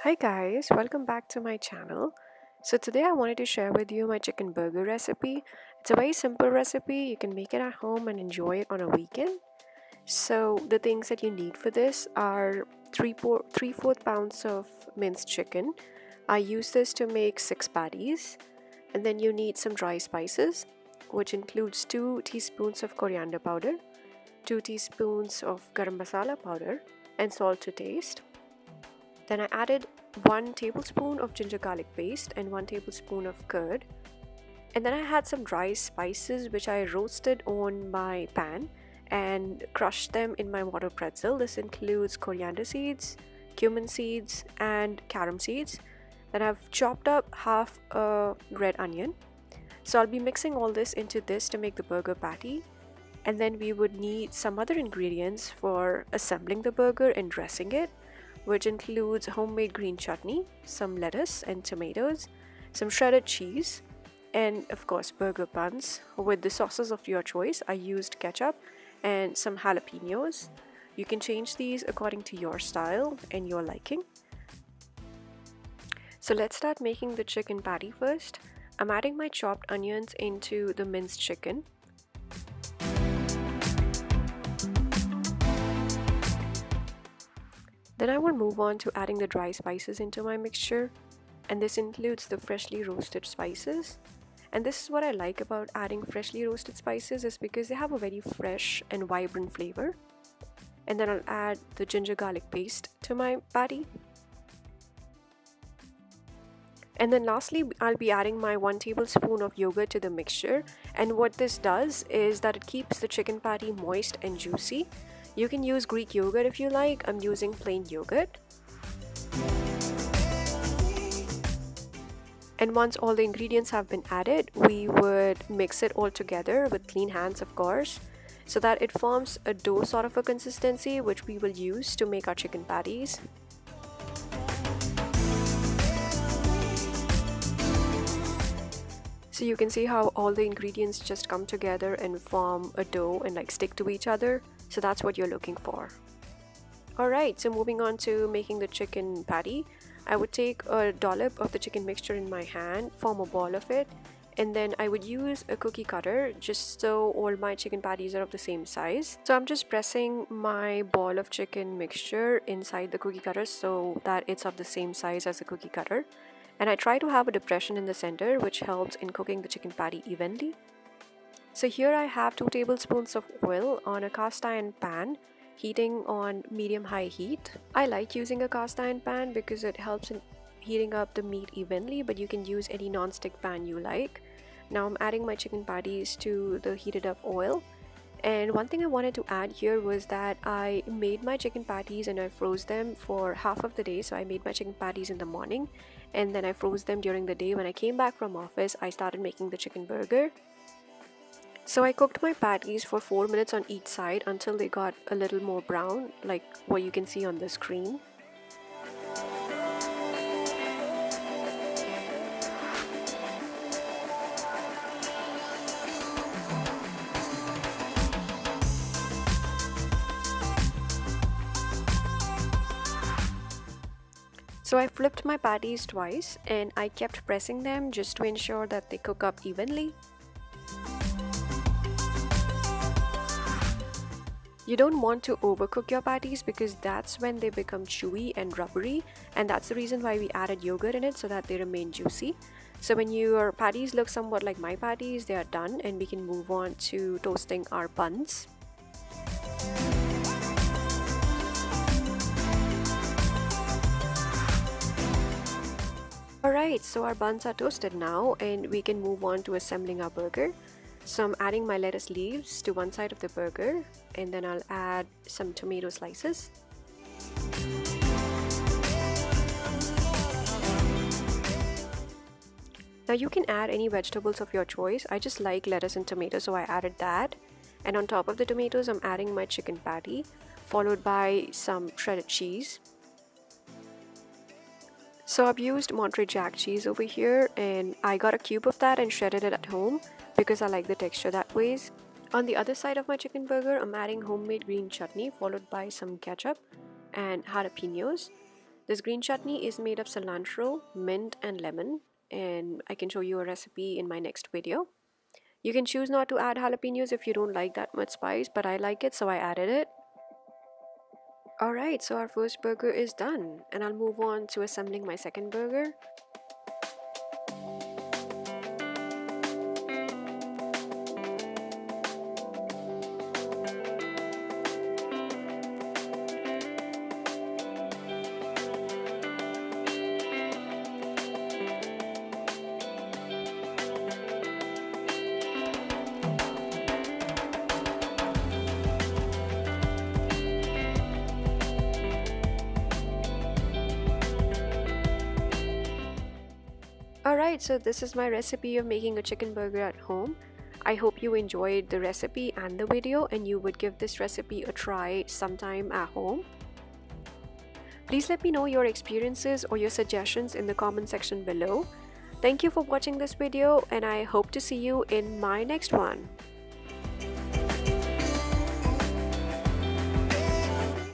Hi guys, welcome back to my channel. So today I wanted to share with you my chicken burger recipe. It's a very simple recipe. You can make it at home and enjoy it on a weekend. So the things that you need for this are 3/4 pounds of minced chicken. I use this to make 6 patties. And then you need some dry spices, which includes 2 teaspoons of coriander powder, 2 teaspoons of garam masala powder, and salt to taste. Then I added 1 tablespoon of ginger garlic paste and 1 tablespoon of curd. And then I had some dry spices which I roasted on my pan and crushed them in my water pretzel. This includes coriander seeds, cumin seeds, and carom seeds. Then I've chopped up half a red onion. So I'll be mixing all this into this to make the burger patty. And then we would need some other ingredients for assembling the burger and dressing it, which includes homemade green chutney, some lettuce and tomatoes, some shredded cheese, and of course burger buns with the sauces of your choice. I used ketchup and some jalapenos. You can change these according to your style and your liking. So let's start making the chicken patty first. I'm adding my chopped onions into the minced chicken. Then I will move on to adding the dry spices into my mixture, and this includes the freshly roasted spices. And this is what I like about adding freshly roasted spices, is because they have a very fresh and vibrant flavor. And then I'll add the ginger garlic paste to my patty. And then lastly, I'll be adding my 1 tablespoon of yogurt to the mixture. And what this does is that it keeps the chicken patty moist and juicy. You can use Greek yogurt if you like. I'm using plain yogurt. And once all the ingredients have been added, we would mix it all together with clean hands, of course, so that it forms a dough sort of a consistency which we will use to make our chicken patties. So you can see how all the ingredients just come together and form a dough and like stick to each other. So that's what you're looking for. Alright, so moving on to making the chicken patty. I would take a dollop of the chicken mixture in my hand, form a ball of it, and then I would use a cookie cutter just so all my chicken patties are of the same size. So I'm just pressing my ball of chicken mixture inside the cookie cutter so that it's of the same size as the cookie cutter. And I try to have a depression in the center, which helps in cooking the chicken patty evenly. So here I have 2 tablespoons of oil on a cast iron pan, heating on medium-high heat. I like using a cast iron pan because it helps in heating up the meat evenly, but you can use any non-stick pan you like. Now I'm adding my chicken patties to the heated up oil. And one thing I wanted to add here was that I made my chicken patties and I froze them for half of the day. So I made my chicken patties in the morning and then I froze them during the day. When I came back from office, I started making the chicken burger. So I cooked my patties for 4 minutes on each side until they got a little more brown, like what you can see on the screen. So I flipped my patties twice and I kept pressing them just to ensure that they cook up evenly. You don't want to overcook your patties because that's when they become chewy and rubbery, and that's the reason why we added yogurt in it, so that they remain juicy. So when your patties look somewhat like my patties, they are done and we can move on to toasting our buns. Alright, so our buns are toasted now and we can move on to assembling our burger. So I'm adding my lettuce leaves to one side of the burger, and then I'll add some tomato slices. Now you can add any vegetables of your choice. I just like lettuce and tomato, so I added that. And on top of the tomatoes, I'm adding my chicken patty, followed by some shredded cheese. So I've used Monterey Jack cheese over here, and I got a cube of that and shredded it at home because I like the texture that way. On the other side of my chicken burger, I'm adding homemade green chutney followed by some ketchup and jalapenos. This green chutney is made of cilantro, mint, and lemon, and I can show you a recipe in my next video. You can choose not to add jalapenos if you don't like that much spice, but I like it, so I added it. Alright, so our first burger is done, and I'll move on to assembling my second burger. Alright, so this is my recipe of making a chicken burger at home. I hope you enjoyed the recipe and the video and you would give this recipe a try sometime at home. Please let me know your experiences or your suggestions in the comment section below. Thank you for watching this video and I hope to see you in my next one.